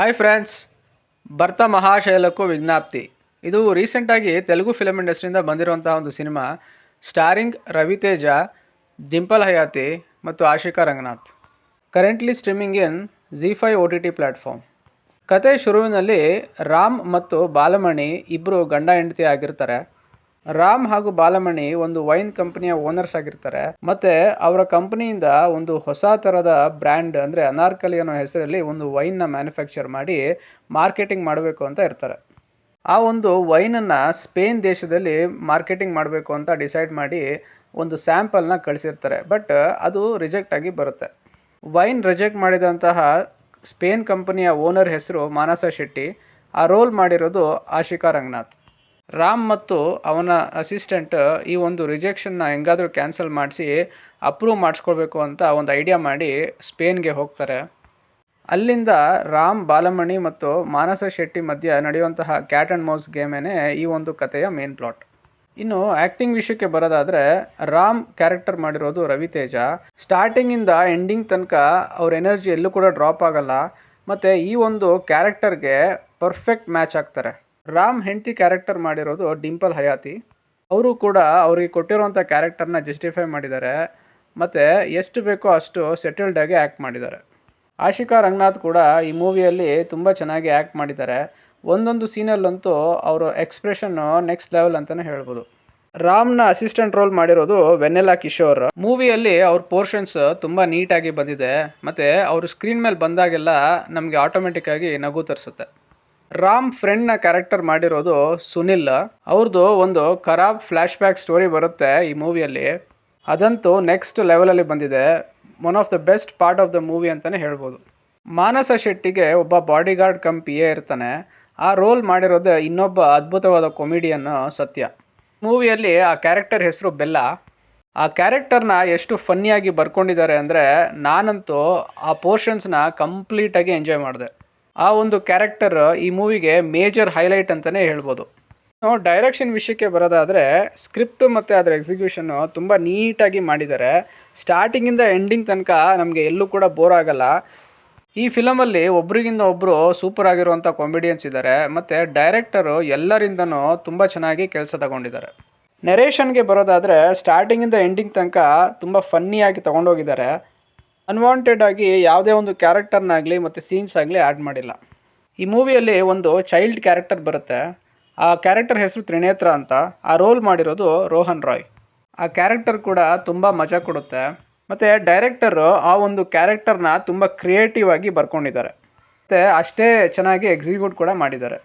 Hi friends, ಭರ್ತ ಮಹಾಶೈಲಕ್ಕೂ ವಿಜ್ಞಾಪ್ತಿ. ಇದು ರೀಸೆಂಟಾಗಿ Telugu film ಇಂಡಸ್ಟ್ರಿಯಿಂದ ಬಂದಿರುವಂತಹ ಒಂದು ಸಿನಿಮಾ, ಸ್ಟಾರಿಂಗ್ ರವಿತೇಜ, ಡಿಂಪಲ್ ಹಯಾತಿ ಮತ್ತು ಆಶಿಕಾ ರಂಗನಾಥ್. ಕರೆಂಟ್ಲಿ ಸ್ಟ್ರೀಮಿಂಗ್ ಇನ್ ZEE5 OTT ಪ್ಲ್ಯಾಟ್ಫಾರ್ಮ್. ಕತೆ ಶುರುವಿನಲ್ಲಿ ರಾಮ್ ಮತ್ತು ಬಾಲಮಣಿ ಇಬ್ಬರು ಗಂಡ ಹೆಂಡತಿ ಆಗಿರ್ತಾರೆ. ರಾಮ್ ಹಾಗೂ ಬಾಲಮಣಿ ಒಂದು ವೈನ್ ಕಂಪನಿಯ ಓನರ್ಸ್ ಆಗಿರ್ತಾರೆ. ಮತ್ತು ಅವರ ಕಂಪನಿಯಿಂದ ಒಂದು ಹೊಸ ಥರದ ಬ್ರ್ಯಾಂಡ್ ಅಂದರೆ ಅನಾರ್ಕಲಿ ಅನ್ನೋ ಹೆಸರಲ್ಲಿ ಒಂದು ವೈನ್ನ ಮ್ಯಾನುಫ್ಯಾಕ್ಚರ್ ಮಾಡಿ ಮಾರ್ಕೆಟಿಂಗ್ ಮಾಡಬೇಕು ಅಂತ ಇರ್ತಾರೆ. ಆ ಒಂದು ವೈನನ್ನು ಸ್ಪೇನ್ ದೇಶದಲ್ಲಿ ಮಾರ್ಕೆಟಿಂಗ್ ಮಾಡಬೇಕು ಅಂತ ಡಿಸೈಡ್ ಮಾಡಿ ಒಂದು ಸ್ಯಾಂಪಲ್ನ ಕಳಿಸಿರ್ತಾರೆ. ಬಟ್ ಅದು ರಿಜೆಕ್ಟ್ ಆಗಿ ಬರುತ್ತೆ. ವೈನ್ ರಿಜೆಕ್ಟ್ ಮಾಡಿದಂತಹ ಸ್ಪೇನ್ ಕಂಪನಿಯ ಓನರ್ ಹೆಸರು ಮಾನಸ ಶೆಟ್ಟಿ. ಆ ರೋಲ್ ಮಾಡಿರೋದು ಆಶಿಕಾ ರಂಗನಾಥ್. ರಾಮ್ ಮತ್ತು ಅವನ ಅಸಿಸ್ಟೆಂಟ್ ಈ ಒಂದು ರಿಜೆಕ್ಷನ್ನ ಹೆಂಗಾದರೂ ಕ್ಯಾನ್ಸಲ್ ಮಾಡಿಸಿ ಅಪ್ರೂವ್ ಮಾಡಿಸ್ಕೊಳ್ಬೇಕು ಅಂತ ಒಂದು ಐಡಿಯಾ ಮಾಡಿ ಸ್ಪೇನ್ಗೆ ಹೋಗ್ತಾರೆ. ಅಲ್ಲಿಂದ ರಾಮ್, ಬಾಲಮಣಿ ಮತ್ತು ಮಾನಸ ಶೆಟ್ಟಿ ಮಧ್ಯೆ ನಡೆಯುವಂತಹ ಕ್ಯಾಟ್ ಆ್ಯಂಡ್ ಮೌಸ್ ಗೇಮೇನೆ ಈ ಒಂದು ಕಥೆಯ ಮೇನ್ ಪ್ಲಾಟ್. ಇನ್ನು ಆ್ಯಕ್ಟಿಂಗ್ ವಿಷಯಕ್ಕೆ ಬರೋದಾದರೆ, ರಾಮ್ ಕ್ಯಾರೆಕ್ಟರ್ ಮಾಡಿರೋದು ರವಿತೇಜ. ಸ್ಟಾರ್ಟಿಂಗಿಂದ ಎಂಡಿಂಗ್ ತನಕ ಅವ್ರ ಎನರ್ಜಿ ಎಲ್ಲೂ ಕೂಡ ಡ್ರಾಪ್ ಆಗಲ್ಲ ಮತ್ತು ಈ ಒಂದು ಕ್ಯಾರೆಕ್ಟರ್ಗೆ ಪರ್ಫೆಕ್ಟ್ ಮ್ಯಾಚ್ ಆಗ್ತಾರೆ. ರಾಮ್ ಹೆಂಡತಿ ಕ್ಯಾರೆಕ್ಟರ್ ಮಾಡಿರೋದು ಡಿಂಪಲ್ ಹಯಾತಿ. ಅವರು ಕೂಡ ಅವ್ರಿಗೆ ಕೊಟ್ಟಿರೋಂಥ ಕ್ಯಾರೆಕ್ಟರ್ನ ಜಸ್ಟಿಫೈ ಮಾಡಿದ್ದಾರೆ ಮತ್ತು ಎಷ್ಟು ಬೇಕೋ ಅಷ್ಟು ಸೆಟಲ್ಡಾಗಿ ಆ್ಯಕ್ಟ್ ಮಾಡಿದ್ದಾರೆ. ಆಶಿಕಾ ರಂಗನಾಥ್ ಕೂಡ ಈ ಮೂವಿಯಲ್ಲಿ ತುಂಬ ಚೆನ್ನಾಗಿ ಆ್ಯಕ್ಟ್ ಮಾಡಿದ್ದಾರೆ. ಒಂದೊಂದು ಸೀನಲ್ಲಂತೂ ಅವರ ಎಕ್ಸ್ಪ್ರೆಷನ್ನು ನೆಕ್ಸ್ಟ್ ಲೆವೆಲ್ ಅಂತಲೇ ಹೇಳ್ಬೋದು. ರಾಮ್ನ ಅಸಿಸ್ಟೆಂಟ್ ರೋಲ್ ಮಾಡಿರೋದು ವೆನ್ನೆಲಾ ಕಿಶೋರ್. ಮೂವಿಯಲ್ಲಿ ಅವ್ರ ಪೋರ್ಷನ್ಸ್ ತುಂಬ ನೀಟಾಗಿ ಬಂದಿದೆ ಮತ್ತು ಅವರು ಸ್ಕ್ರೀನ್ ಮೇಲೆ ಬಂದಾಗೆಲ್ಲ ನಮಗೆ ಆಟೋಮೆಟಿಕ್ಕಾಗಿ ನಗು ತರಿಸುತ್ತೆ. ರಾಮ್ ಫ್ರೆಂಡ್ನ ಕ್ಯಾರೆಕ್ಟರ್ ಮಾಡಿರೋದು ಸುನಿಲ್. ಅವ್ರದ್ದು ಒಂದು ಖರಾಬ್ ಫ್ಲ್ಯಾಶ್ ಬ್ಯಾಕ್ ಸ್ಟೋರಿ ಬರುತ್ತೆ ಈ ಮೂವಿಯಲ್ಲಿ. ಅದಂತೂ ನೆಕ್ಸ್ಟ್ ಲೆವೆಲಲ್ಲಿ ಬಂದಿದೆ. One of the best part of the movie ಅಂತಲೇ ಹೇಳ್ಬೋದು. ಮಾನಸ ಶೆಟ್ಟಿಗೆ ಒಬ್ಬ ಬಾಡಿಗಾರ್ಡ್ ಕಮ್ PA ಇರ್ತಾನೆ. ಆ ರೋಲ್ ಮಾಡಿರೋದು ಇನ್ನೊಬ್ಬ ಅದ್ಭುತವಾದ ಕಾಮಿಡಿಯನ್ ಸತ್ಯ. ಮೂವಿಯಲ್ಲಿ ಆ ಕ್ಯಾರೆಕ್ಟರ್ ಹೆಸರು ಬೆಲ್ಲ. ಆ ಕ್ಯಾರೆಕ್ಟರ್ನ ಎಷ್ಟು ಫನ್ನಿಯಾಗಿ ಬರ್ಕೊಂಡಿದ್ದಾರೆ ಅಂದರೆ ನಾನಂತೂ ಆ ಪೋರ್ಷನ್ಸ್ನ ಕಂಪ್ಲೀಟಾಗಿ ಎಂಜಾಯ್ ಮಾಡಿದೆ. ಆ ಒಂದು ಕ್ಯಾರೆಕ್ಟರ್ ಈ ಮೂವಿಗೆ ಮೇಜರ್ ಹೈಲೈಟ್ ಅಂತಲೇ ಹೇಳ್ಬೋದು. ಡೈರೆಕ್ಷನ್ ವಿಷಯಕ್ಕೆ ಬರೋದಾದರೆ, ಸ್ಕ್ರಿಪ್ಟು ಮತ್ತು ಅದರ ಎಕ್ಸಿಕ್ಯೂಷನ್ನು ತುಂಬ ನೀಟಾಗಿ ಮಾಡಿದ್ದಾರೆ. ಸ್ಟಾರ್ಟಿಂಗಿಂದ ಎಂಡಿಂಗ್ ತನಕ ನಮಗೆ ಎಲ್ಲೂ ಕೂಡ ಬೋರ್ ಆಗಲ್ಲ. ಈ ಫಿಲಮಲ್ಲಿ ಒಬ್ರಿಗಿಂತ ಒಬ್ಬರು ಸೂಪರ್ ಆಗಿರುವಂಥ ಕಾಮಿಡಿಯನ್ಸ್ ಇದ್ದಾರೆ ಮತ್ತು ಡೈರೆಕ್ಟರು ಎಲ್ಲರಿಂದನೂ ತುಂಬ ಚೆನ್ನಾಗಿ ಕೆಲಸ ತಗೊಂಡಿದ್ದಾರೆ. ನೆರೇಷನ್ಗೆ ಬರೋದಾದರೆ, ಸ್ಟಾರ್ಟಿಂಗಿಂದ ಎಂಡಿಂಗ್ ತನಕ ತುಂಬ ಫನ್ನಿಯಾಗಿ ತೊಗೊಂಡೋಗಿದ್ದಾರೆ. ಅನ್ವಾಂಟೆಡ್ ಆಗಿ ಯಾವುದೇ ಒಂದು ಕ್ಯಾರೆಕ್ಟರ್ನಾಗಲಿ ಮತ್ತು ಸೀನ್ಸ್ ಆಗಲಿ ಆ್ಯಡ್ ಮಾಡಿಲ್ಲ. ಈ ಮೂವಿಯಲ್ಲಿ ಒಂದು ಚೈಲ್ಡ್ ಕ್ಯಾರೆಕ್ಟರ್ ಬರುತ್ತೆ. ಆ ಕ್ಯಾರೆಕ್ಟರ್ ಹೆಸರು ತ್ರಿನೇತ್ರ ಅಂತ. ಆ ರೋಲ್ ಮಾಡಿರೋದು ರೋಹನ್ ರಾಯ್. ಆ ಕ್ಯಾರೆಕ್ಟರ್ ಕೂಡ ತುಂಬ ಮಜಾ ಕೊಡುತ್ತೆ ಮತ್ತು ಡೈರೆಕ್ಟರು ಆ ಒಂದು ಕ್ಯಾರೆಕ್ಟರ್ನ ತುಂಬ ಕ್ರಿಯೇಟಿವ್ ಆಗಿ ಬರ್ಕೊಂಡಿದ್ದಾರೆ ಮತ್ತು ಅಷ್ಟೇ ಚೆನ್ನಾಗಿ ಎಕ್ಸಿಕ್ಯೂಟ್ ಕೂಡ ಮಾಡಿದ್ದಾರೆ.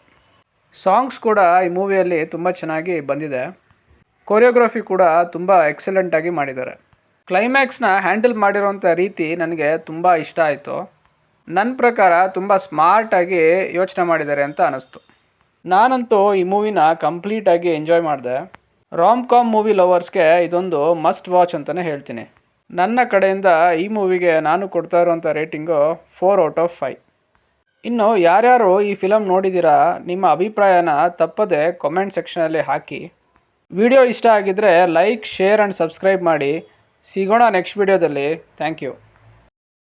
ಸಾಂಗ್ಸ್ ಕೂಡ ಈ ಮೂವಿಯಲ್ಲಿ ತುಂಬ ಚೆನ್ನಾಗಿ ಬಂದಿದೆ. ಕೊರಿಯೋಗ್ರಫಿ ಕೂಡ ತುಂಬ ಎಕ್ಸಲೆಂಟಾಗಿ ಮಾಡಿದ್ದಾರೆ. ಕ್ಲೈಮ್ಯಾಕ್ಸ್ನ ಹ್ಯಾಂಡಲ್ ಮಾಡಿರೋಂಥ ರೀತಿ ನನಗೆ ತುಂಬ ಇಷ್ಟ ಆಯಿತು. ನನ್ನ ಪ್ರಕಾರ ತುಂಬ ಸ್ಮಾರ್ಟಾಗಿ ಯೋಚನೆ ಮಾಡಿದ್ದಾರೆ ಅಂತ ಅನ್ನಿಸ್ತು. ನಾನಂತೂ ಈ ಮೂವಿನ ಕಂಪ್ಲೀಟಾಗಿ ಎಂಜಾಯ್ ಮಾಡಿದೆ. ರಾಮ್ ಕಾಮ್ ಮೂವಿ ಲವರ್ಸ್ಗೆ ಇದೊಂದು ಮಸ್ಟ್ ವಾಚ್ ಅಂತಲೇ ಹೇಳ್ತೀನಿ. ನನ್ನ ಕಡೆಯಿಂದ ಈ ಮೂವಿಗೆ ನಾನು ಕೊಡ್ತಾ ಇರೋಂಥ ರೇಟಿಂಗು 4/5. ಇನ್ನು ಯಾರ್ಯಾರು ಈ ಫಿಲಮ್ ನೋಡಿದ್ದೀರಾ, ನಿಮ್ಮ ಅಭಿಪ್ರಾಯನ ತಪ್ಪದೆ ಕಾಮೆಂಟ್ ಸೆಕ್ಷನಲ್ಲಿ ಹಾಕಿ. ವಿಡಿಯೋ ಇಷ್ಟ ಆಗಿದ್ದರೆ ಲೈಕ್, ಶೇರ್ ಆ್ಯಂಡ್ ಸಬ್ಸ್ಕ್ರೈಬ್ ಮಾಡಿ. ಸಿಗೋಣ ನೆಕ್ಸ್ಟ್ ವಿಡಿಯೋದಲ್ಲಿ. Thank you.